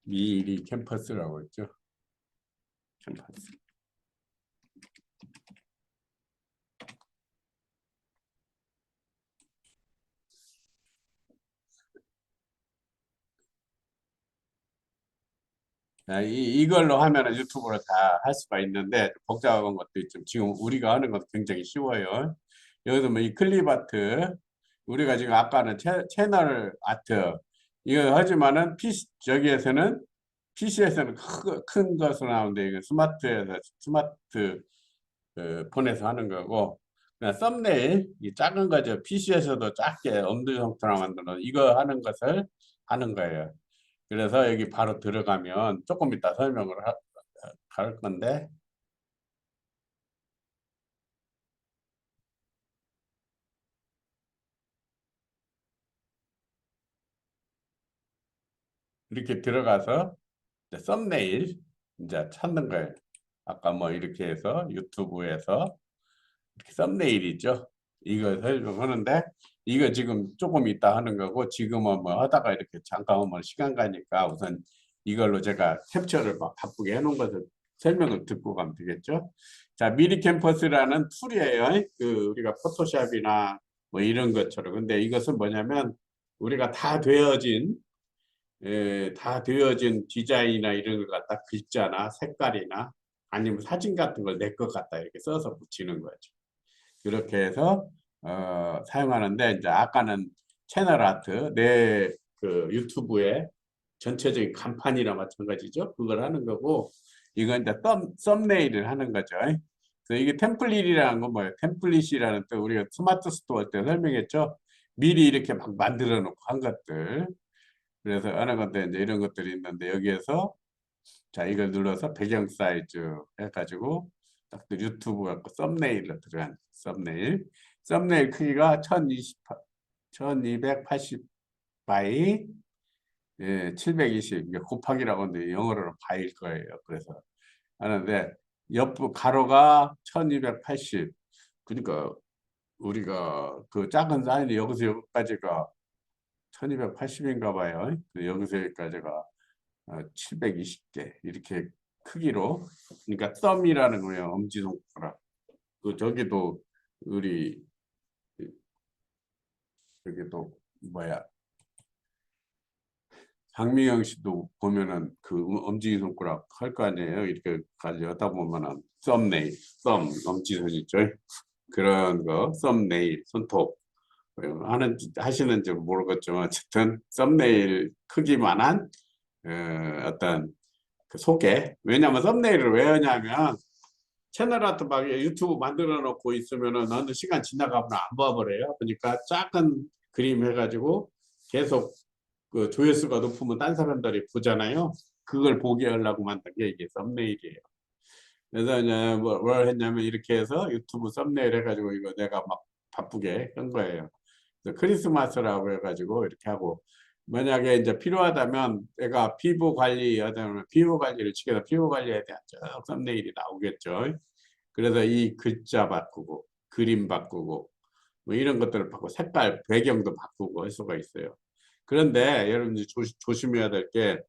미리 캠퍼스라고 했죠. 캠퍼스. 이걸로 하면은 유튜브로 다 할 수가 있는데 복잡한 것도 있죠. 지금 우리가 하는 것도 굉장히 쉬워요. 여기서 뭐 이 클립 아트, 우리가 지금 아까는 채널 아트 이거 하지만은 PC 저기에서는 PC에서는 큰 것으로 나오는데 이거 스마트 폰에서 하는 거고, 그냥 썸네일 이 작은 거죠. PC에서도 작게 엄두형태로 만드는 이거 하는 것을 하는 거예요. 그래서 여기 바로 들어가면 조금 이따 설명을 할 건데, 이렇게 들어가서 이제 썸네일 이제 찾는 거예요. 아까 뭐 이렇게 해서 유튜브에서 이렇게 썸네일이죠. 이거 설명하는데 이거 지금 조금 이따 하는 거고, 지금은 뭐 하다가 이렇게 잠깐 뭐 시간 가니까 우선 이걸로 제가 캡처를 막 바꾸게 해놓은 것을 설명을 듣고 가면 되겠죠. 자, 미리 캠퍼스라는 툴이에요. 그 우리가 포토샵이나 뭐 이런 것처럼. 근데 이것은 뭐냐면 우리가 다 되어진 디자인이나 이런 걸 갖다 글자나 색깔이나 아니면 사진 같은 걸 내 것 같다 이렇게 써서 붙이는 거죠. 그렇게 해서 사용하는데, 이제 아까는 채널 아트 내 그 유튜브에 전체적인 간판이나 마찬가지죠. 그걸 하는 거고, 이건 이제 썸네일을 하는 거죠. 그래서 이게 템플릿이라는 건 뭐예요? 템플릿이라는 또 우리가 스마트 스토어 때 설명했죠. 미리 이렇게 막 만들어 놓고 한 것들. 그래서 어느 건데 이제 이런 것들이 있는데, 여기에서 자 이걸 눌러서 배경 사이즈 해가지고 딱 유튜브 갖고 썸네일로 들어간 썸네일 크기가 1280 바이 720, 이게 곱하기라고 하는데 영어로는 바일 거예요. 그래서 하는데 옆부 가로가 1280, 그러니까 우리가 그 작은 사인이 여기서 여기까지가 1280인가 봐요. 여기서 여기까지가 720개 이렇게 크기로, 그러니까 썸이라는 거예요. 엄지손가락. 그 저기도 우리 저기도 뭐야, 장미영 씨도 보면은 그 엄지손가락 할 거 아니에요. 이렇게 가지 하다 보면은 썸네일, 엄지손 있죠. 그런 거 썸네일 손톱 하시는지 모르겠지만 어쨌든 썸네일 크기만한 어떤 그 소개. 왜냐면 썸네일을 왜 하냐면 채널 아트 막 유튜브 만들어 놓고 있으면은 어느 시간 지나가면 안 봐버려요. 그러니까 작은 그림 해가지고 계속 그 조회수가 높으면 딴 사람들이 보잖아요. 그걸 보게 하려고 만든 게 이게 썸네일이에요. 그래서 이제 뭘 했냐면 이렇게 해서 유튜브 썸네일 해가지고 이거 내가 막 바쁘게 한 거예요. 그래서 크리스마스라고 해가지고 이렇게 하고, 만약에 이제 필요하다면 내가 피부 관리하다면 피부 관리를 시켜서 피부 관리에 대한 쭉 썸네일이 나오겠죠. 그래서 이 글자 바꾸고 그림 바꾸고 뭐 이런 것들을 바꾸고 색깔 배경도 바꾸고 할 수가 있어요. 그런데 여러분들 조심해야 될 게,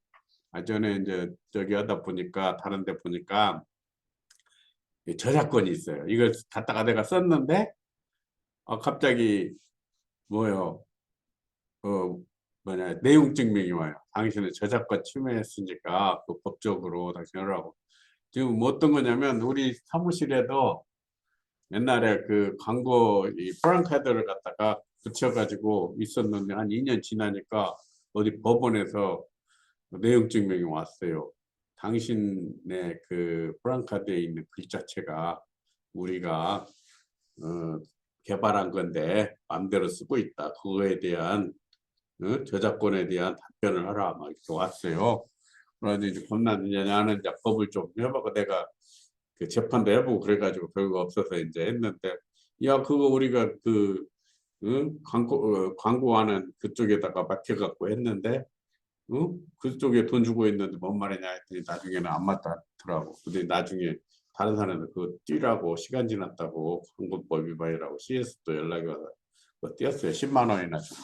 전에 이제 저기 하다 보니까 다른 데 보니까 저작권이 있어요. 이걸 갖다가 내가 썼는데 갑자기 뭐요? 어 뭐냐, 내용 증명이 와요. 당신은 저작권 침해했으니까 그 법적으로 당신 하라고. 지금 뭐 어떤 거냐면 우리 사무실에도 옛날에 그 광고 이 프랑카드를 갖다가 붙여가지고 있었는데 한 2년 지나니까 어디 법원에서 내용 증명이 왔어요. 당신의 그 프랑카드에 있는 글자체가 우리가 개발한 건데 마음대로 쓰고 있다. 그거에 대한 저작권에 대한 답변을 하라 막 이렇게 왔어요. 그래서 이제 겁나 이제 나는 이제 법을 좀 해보고 내가 그 재판도 해보고 그래가지고 별거 없어서 이제 했는데, 야 그거 우리가 그 광고하는 그쪽에다가 맡겨갖고 했는데 그쪽에 돈 주고 있는데 뭔 말이냐 했더니 나중에는 안 맞다더라고. 근데 나중에 다른 사람은 그거 띄라고 시간 지났다고 광고법 위반이라고 CS도 연락이 와서 그거 띄었어요. 10만 원이나 주고.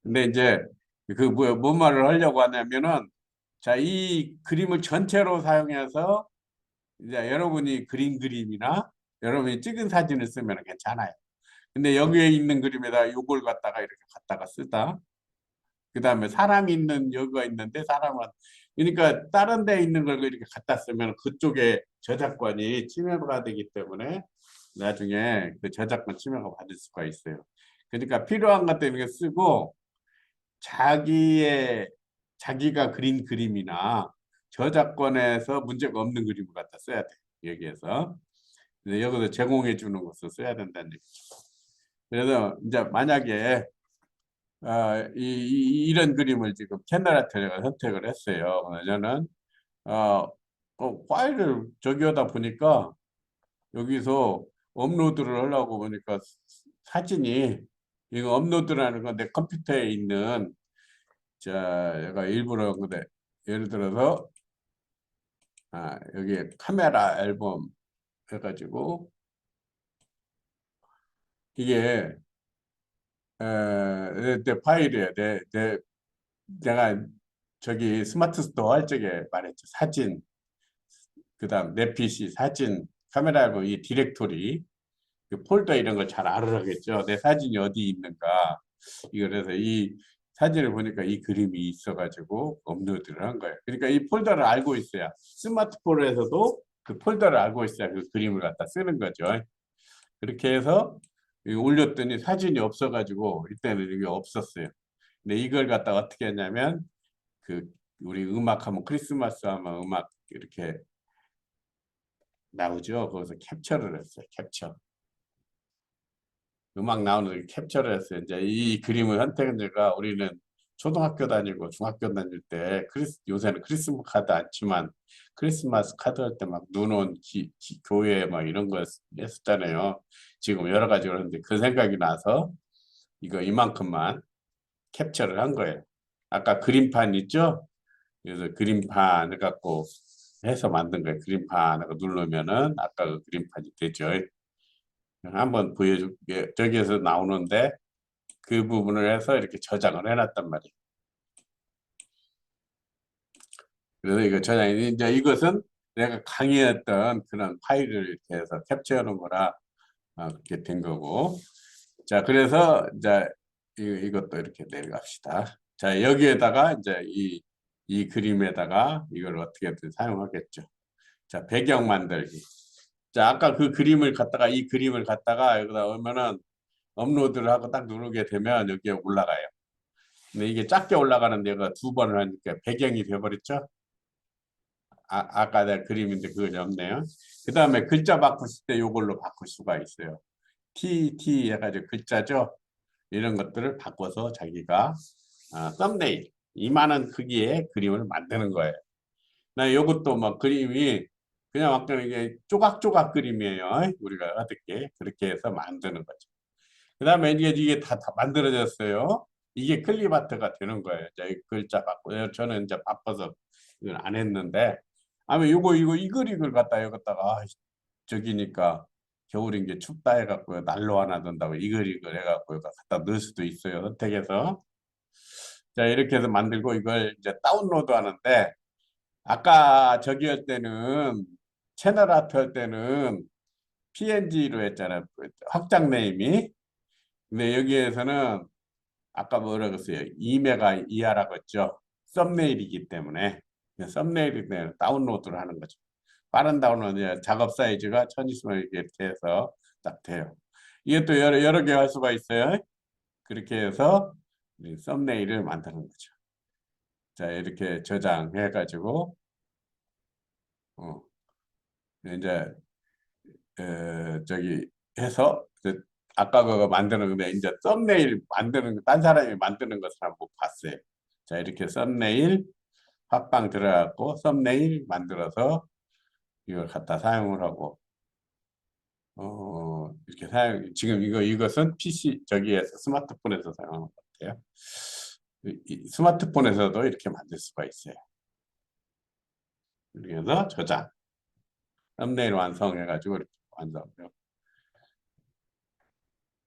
근데 이제 그 뭐야, 뭔 말을 하려고 하냐면은 자, 이 그림을 전체로 사용해서 이제 여러분이 그린 그림이나 여러분이 찍은 사진을 쓰면 괜찮아요. 근데 여기에 있는 그림에다 요걸 갖다가 이렇게 갖다가 쓰다. 그 다음에 사람이 있는 여기가 있는데 사람은 그러니까 다른 데 있는 걸 이렇게 갖다 쓰면 그쪽에 저작권이 침해가 되기 때문에 나중에 그 저작권 침해가 받을 수가 있어요. 그러니까 필요한 것 때문에 쓰고 자기가 그린 그림이나 저작권에서 문제가 없는 그림을 갖다 써야 돼. 여기에서. 근데 여기서 제공해 주는 것을 써야 된다는 얘기죠. 그래서 이제 만약에 이런 그림을 지금 캐널아트가 선택을 했어요. 저는 파일을 저기하다 보니까 여기서 업로드를 하려고 보니까 사진이 이거 업로드라는 건 내 컴퓨터에 있는 자 얘가 일부러 근데 예를 들어서 여기 카메라 앨범 해가지고 이게 내 파일이에요. 내가 저기 스마트 스토어 할 적에 말했죠. 사진, 그다음 내 PC 사진, 카메라 앨범 이 디렉토리, 그 폴더 이런 걸 잘 알아야겠죠. 내 사진이 어디 있는가. 이거 그래서 이 사진을 보니까 이 그림이 있어가지고 업로드를 한 거예요. 그러니까 이 폴더를 알고 있어야 스마트폰에서도 그 폴더를 알고 있어야 그 그림을 갖다 쓰는 거죠. 그렇게 해서 올렸더니 사진이 없어가지고 이때는 이게 없었어요. 근데 이걸 갖다 어떻게 했냐면 그 우리 음악 하면 크리스마스 하면 음악 이렇게 나오죠. 거기서 캡처를 했어요. 캡처. 음악 나오는 걸 캡처를 했어요. 이제 이 그림을 선택한 제가 우리는 초등학교 다니고 중학교 다닐 때 요새는 크리스마스 카드 않지만 크리스마스 카드 할 때 막 눈 온 교회 막 이런 거 했었잖아요. 지금 여러 가지로 하는데 그 생각이 나서 이거 이만큼만 캡처를 한 거예요. 아까 그림판 있죠? 그래서 그림판을 갖고 해서 만든 거예요. 그림판을 누르면은 아까 그 그림판이 되죠. 한번 보여줄게. 저기에서 나오는데 그 부분을 해서 이렇게 저장을 해놨단 말이에요. 그래서 이거 이제 이것은 내가 강의했던 그런 파일을 이렇게 해서 캡처해 놓은 거라 그렇게 된 거고. 자, 그래서 이제 이것도 이렇게 내려갑시다. 자, 여기에다가 이제 이 그림에다가 이걸 어떻게든 사용하겠죠. 자, 배경 만들기. 자, 아까 그 그림을 갖다가 이 그림을 갖다가 여기다 오면은 업로드를 하고 딱 누르게 되면 여기에 올라가요. 근데 이게 작게 올라가는 데가 두 번을 하니까 배경이 되어버렸죠. 아까 내 그림인데 그거 없네요. 그 다음에 글자 바꾸실 때 이걸로 바꿀 수가 있어요. T 해가지고 글자죠. 이런 것들을 바꿔서 자기가 썸네일 이만한 크기의 그림을 만드는 거예요. 나 이것도 뭐 그림이 그냥 막 이게 조각조각 그림이에요. 우리가 어떻게 그렇게 해서 만드는 거죠. 그 다음에 이게 다 만들어졌어요. 이게 클립아트가 되는 거예요. 이제 글자 바꿔. 저는 이제 바빠서 이걸 안 했는데, 아마 이걸 갖다 여기다가 저기니까 겨울인 게 춥다 해갖고 난로 하나 든다고 이걸 해갖고 여기다 갖다 넣을 수도 있어요. 선택해서. 자, 이렇게 해서 만들고 이걸 이제 다운로드 하는데, 아까 저기 할 때는 채널 아트 할 때는 PNG로 했잖아요. 확장 네임이. 근데 여기에서는 아까 뭐라 그랬어요? 2메가 이하라고 했죠. 썸네일이기 때문에 썸네일이 때문에 다운로드를 하는 거죠. 빠른 다운로드 작업 사이즈가 1020만 이렇게 해서 딱 돼요. 이게 또 여러 개 할 수가 있어요. 그렇게 해서 썸네일을 만드는 거죠. 자, 이렇게 저장해 가지고 이제 저기 해서 아까 그거 만드는 건데 이제 썸네일 만드는 딴 사람이 만드는 것을 한번 봤어요. 자, 이렇게 썸네일 합방 들어갖고 썸네일 만들어서 이걸 갖다 사용을 하고 이렇게 지금 이것은 PC 저기에서 스마트폰에서 사용하는 것 같아요. 스마트폰에서도 이렇게 만들 수가 있어요. 그래서 저장 썸네일 완성해가지고 이렇게 완성해요.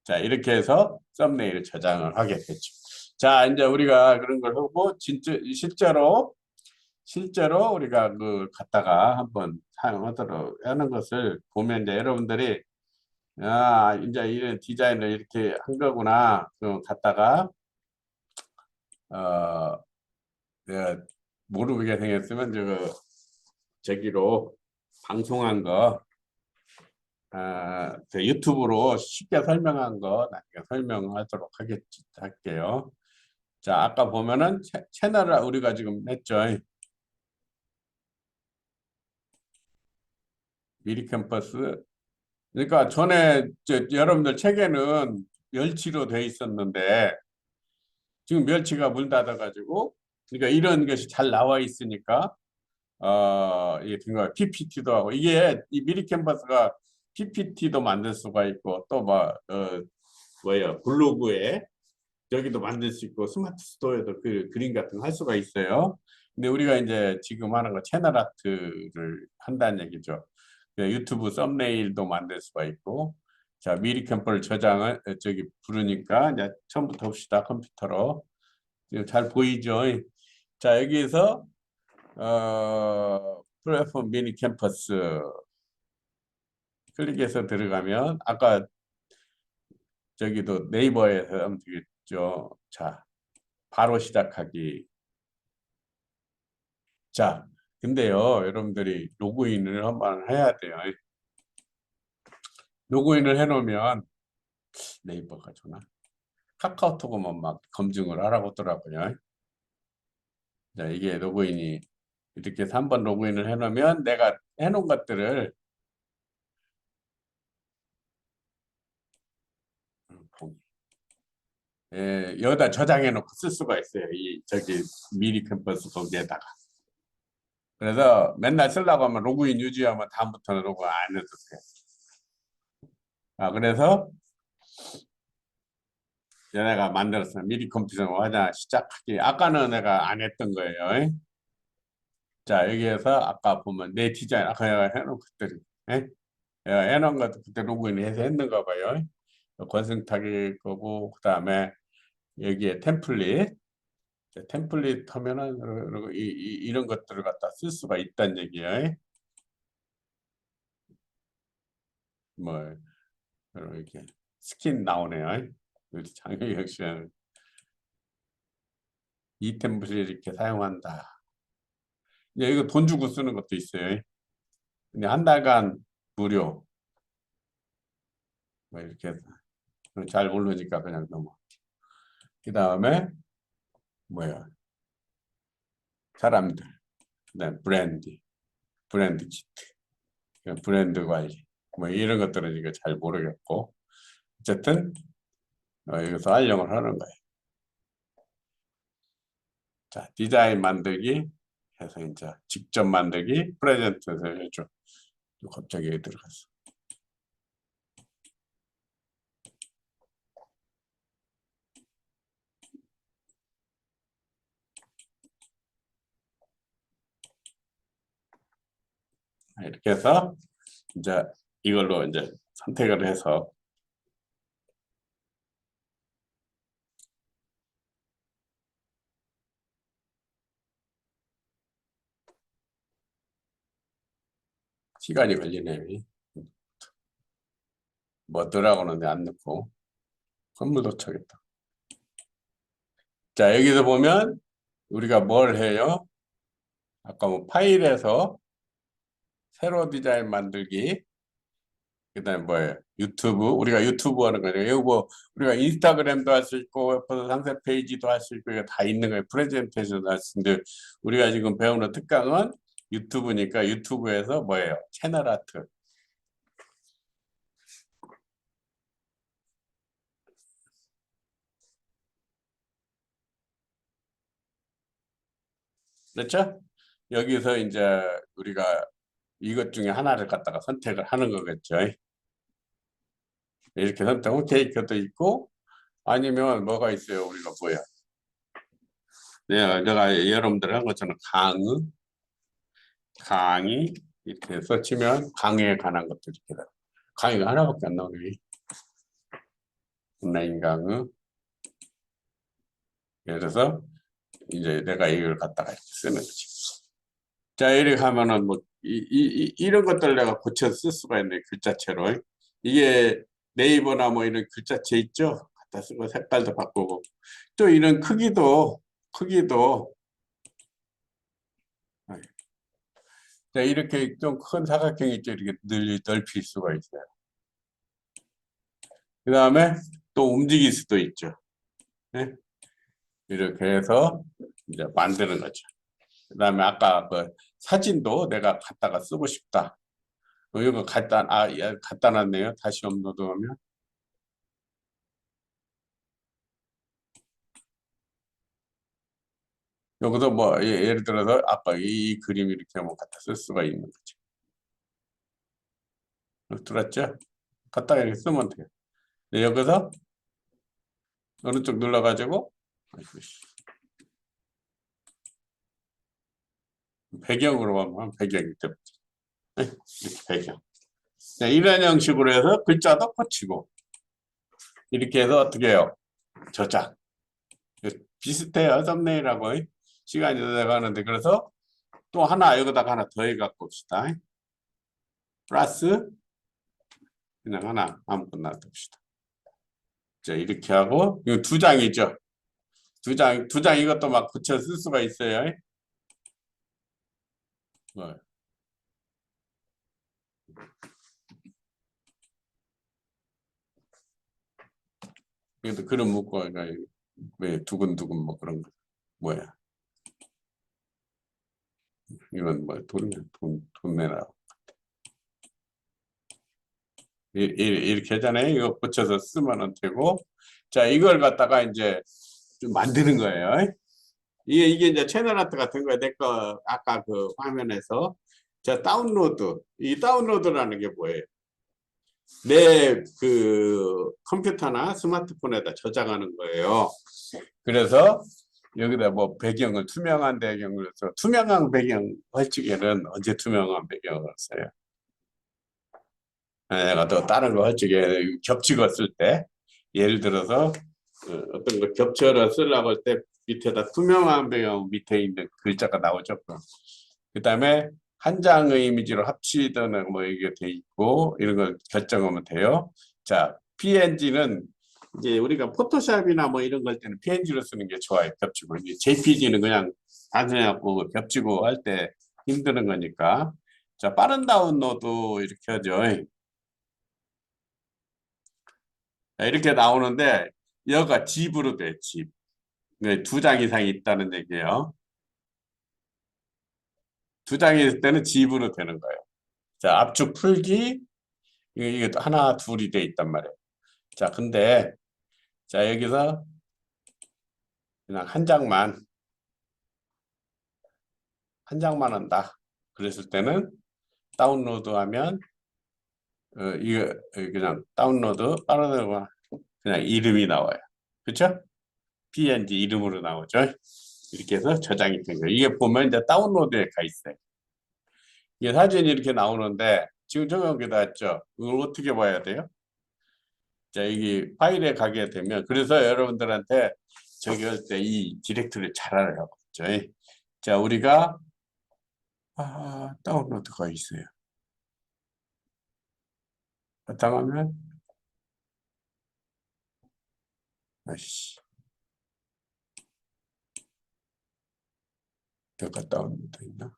자, 이렇게 해서 썸네일을 저장을 하게 됐죠. 자, 이제 우리가 그런 걸 하고 진짜 실제로 실제로 우리가 그 갖다가 한번 사용하도록 하는 것을 보면 이제 여러분들이 이제 이런 디자인을 이렇게 한 거구나. 그 갖다가 어 내가 모르게 생겼으면 저기로 방송한 거 저 유튜브로 쉽게 설명한 거 나중에 설명하도록 할게요. 자, 아까 보면은 채널을 우리가 지금 했죠. 미리 캠퍼스. 그러니까 전에 여러분들 책에는 멸치로 돼 있었는데 지금 멸치가 문 닫아가지고 그러니까 이런 것이 잘 나와 있으니까 이게 된 거야. PPT도 하고 이게 이 미리 캔버스가 PPT도 만들 수가 있고 또 뭐예요 블로그에 여기도 만들 수 있고 스마트 스토어에도 그 그림 같은 거 할 수가 있어요. 근데 우리가 이제 지금 하는 거 채널 아트를 한다는 얘기죠. 유튜브 썸네일도 만들 수가 있고 자 미리 캠퍼를 저장을 부르니까 이제 처음부터 봅시다. 컴퓨터로 지금 잘 보이죠? 자 여기에서 플랫폼 미니 캠퍼스 클릭해서 들어가면 아까 저기도 네이버에서 하면 되겠죠. 자 바로 시작하기. 자 근데요 여러분들이 로그인을 한번 해야 돼요. 로그인을 해 놓으면 네이버가 좋나 카카오톡은 막 검증을 하라고 하더라고요. 자 이게 로그인이 이렇게 해서 한번 로그인을 해 놓으면 내가 해 놓은 것들을 여기다 저장해 놓고 쓸 수가 있어요. 이 저기 미리 캠퍼스 거기에다가. 그래서 맨날 쓰려고 하면 로그인 유지하면 다음부터는 로그인 안 해도 돼요. 그래서 내가 만들었어요. 미리 컴퓨터 하자 시작하기. 아까는 내가 안 했던 거예요. 자 여기에서 아까 보면 내 디자인 아까 내가 해놓은 것들이 내가 해놓은 것도 그때 로그인해서 했는가 봐요. 권승탁이 거고 그 다음에 여기에 템플릿 하면은 이런 것들을 갖다 쓸 수가 있다는 얘기예요. 뭐 이렇게 스킨 나오네요. 우리 장혁 씨는 이 템플릿 이렇게 사용한다. 이제 이거 돈 주고 쓰는 것도 있어요. 근데 한 달간 무료. 뭐 이렇게 해서 잘 모르니까 그냥 넘어. 그 다음에 뭐야? 사람들. 그다음 브랜드 키트, 브랜드 관리. 뭐 이런 것들은 이거 잘 모르겠고 어쨌든 여기서 활용을 하는 거예요. 자 디자인 만들기 해서 이제 직접 만들기 프레젠트에서 해줘. 갑자기 여기 들어갔어. 이렇게 해서 이제 이걸로 이제 선택을 해서 시간이 걸리네. 뭐 들어가는 데안 넣고 건물 도착했다. 자 여기서 보면 우리가 뭘 해요? 아까 뭐 파일에서 새로 디자인 만들기 그다음에 뭐예요? 유튜브 우리가 유튜브 하는 거죠. 여기 뭐 우리가 인스타그램도 할 수 있고 웹 상세 페이지도 할 수 있고 이거 다 있는 거예요. 프레젠테이션도 할 수 있는데 우리가 지금 배우는 특강은 유튜브니까 유튜브에서 뭐예요? 채널 아트. 그렇죠? 여기서 이제 우리가 이것 중에 하나를 갖다가 선택을 하는 거겠죠. 이렇게 선택하면 케이크도 있고 아니면 뭐가 있어요? 우리가 뭐야? 내가 여러분들 한 것처럼 강의 이렇게 해서 치면 강의에 관한 것들 이렇게 강의가 하나밖에 안 나오네. 온라인 강의. 예를 들어서 이제 내가 이걸 갖다가 이렇게 쓰는 거지. 자, 이렇게 하면은 뭐, 이런 것들 내가 고쳐 쓸 수가 있네, 글자체로. 이게 네이버나 뭐 이런 글자체 있죠? 갖다 쓰고 색깔도 바꾸고. 또 이런 크기도, 자, 이렇게 좀 큰 사각형 있죠? 이렇게 넓힐 수가 있어요. 그 다음에 또 움직일 수도 있죠. 네? 이렇게 해서 이제 만드는 거죠. 그 다음에 아까 그 사진도 내가 갖다가 쓰고 싶다. 이거 갖다 놨네요. 다시 업로드하면. 여기서 뭐, 예를 들어서 아까 이 그림 이렇게 한번 갖다 쓸 수가 있는 거죠. 들었죠? 갖다가 이렇게 쓰면 돼요. 근데 여기서 어느 쪽 눌러가지고, 아이고, 배경으로 하면 배경이 됩니다. 네? 이렇게 배경. 네, 이런 형식으로 해서 글자도 고치고, 이렇게 해서 어떻게 해요? 저장. 비슷해요. 썸네일하고. 시간이 더 돼가는데, 그래서 또 하나, 여기다가 하나 더 해갖고 봅시다. 플러스, 그냥 하나, 아무거나 둡시다. 자, 이렇게 하고, 이거 두 장이죠. 두 장 이것도 막 붙여 쓸 수가 있어요. 뭐, 그래도 그림 묶고, 왜 두근두근 뭐 그런 거. 뭐야. 이건 뭐 돈 내라. 이렇게 하잖아요. 이거 붙여서 쓰면 되고. 자, 이걸 갖다가 이제 좀 만드는 거예요. 이게 이제 채널 아트 같은 거야. 내 거, 아까 그 화면에서. 자, 다운로드. 이 다운로드라는 게 뭐예요? 내 그 컴퓨터나 스마트폰에다 저장하는 거예요. 그래서 여기다 뭐 배경을 투명한 배경을 써. 투명한 배경 활찌개는 언제 투명한 배경을 써요? 내가 또 다른 거 활찌개 겹치고 쓸 때, 예를 들어서 어떤 거 겹쳐서 쓰려고 할 때 밑에다 투명한 배경 밑에 있는 글자가 나오죠. 그 다음에 한 장의 이미지로 합치든 뭐 이게 돼 있고 이런 걸 결정하면 돼요. 자, PNG는 이제 우리가 포토샵이나 뭐 이런 걸 때는 PNG로 쓰는 게 좋아요. 겹치고. 이제 JPG는 그냥 단순히 갖고 겹치고 할 때 힘드는 거니까. 자, 빠른 다운로드 이렇게 하죠. 자, 이렇게 나오는데 여기가 집으로 돼, 집. 네, 두 장 이상이 있다는 얘기예요. 두 장이 있을 때는 집으로 되는 거예요. 자, 압축 풀기, 이게 하나, 둘이 돼 있단 말이에요. 자, 근데, 자, 여기서 그냥 한 장만 한다. 그랬을 때는 다운로드 하면, 이거 그냥 다운로드, 빠르게 그냥 이름이 나와요. 그쵸? PNG 이름으로 나오죠. 이렇게 해서 저장이 된 거예요. 이게 보면 이제 다운로드에 가 있어요. 이게 사진이 이렇게 나오는데, 지금 저기 여기다 했죠? 이걸 어떻게 봐야 돼요? 자, 여기 파일에 가게 되면, 그래서 여러분들한테 저기 할 때 이 디렉토리를 잘 알아요. 자, 우리가, 다운로드가 있어요. 바탕화면, 아이씨, 내가 다운로드 있나?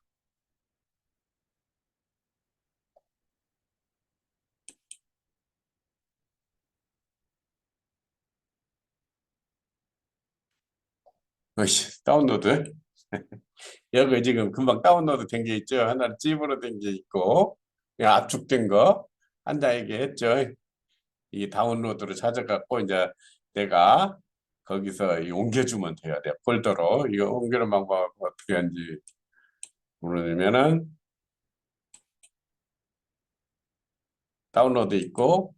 아이씨, 다운로드. 여기 지금 금방 다운로드 된 게 있죠? 하나 찝으로 된 게 있고, 그냥 압축된 거, 한 장 얘기했죠? 이 다운로드로 찾아갖고, 이제 내가 거기서 옮겨주면 돼요. 내 폴더로. 이거 옮기는 방법 어떻게 하는지 모르면은, 다운로드 있고,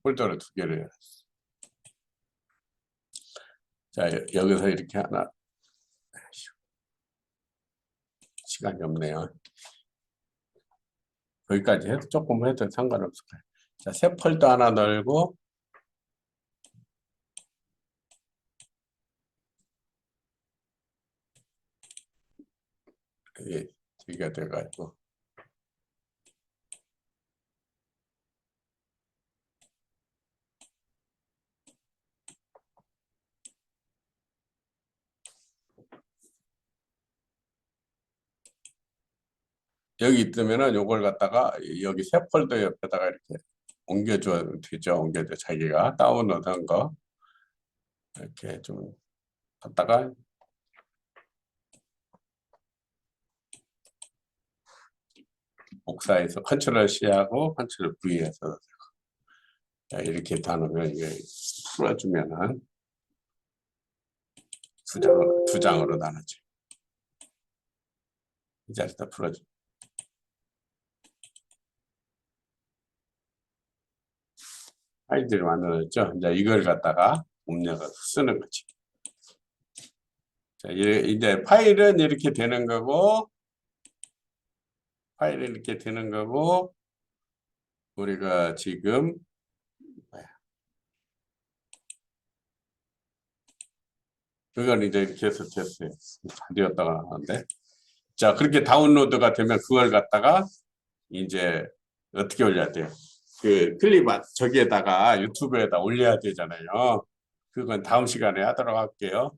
폴더를 두 개를 열었어. 자, 여기서 이렇게 하나. 시간이 없네요. 거기까지 해도 조금 해도 상관없을 거예요. 자, 새 폴더 하나 넣고 이게 되게 돼가지고 여기 있으면은 요걸 갖다가 여기 새 폴더 옆에다가 이렇게 옮겨줘도 되죠. 옮겨줘. 자기가 다운로드한 거 이렇게 좀 갖다가 복사해서 컨트롤 C하고 컨트롤 V해서 이렇게 다 놓으면 이게 풀어주면은 두 장으로 나눠져. 이 자리에다 풀어줘. 파일들이 만들어졌죠. 이제 이걸 갖다가 입력을 쓰는 거지. 자, 이제 파일은 이렇게 되는 거고, 파일은 이렇게 되는 거고, 우리가 지금 그걸 이제 이렇게 해서 됐어요. 다 되었다가 하는데. 자, 그렇게 다운로드가 되면 그걸 갖다가 이제 어떻게 올려야 돼요? 그 클립 저기에다가 유튜브에다 올려야 되잖아요. 그건 다음 시간에 하도록 할게요.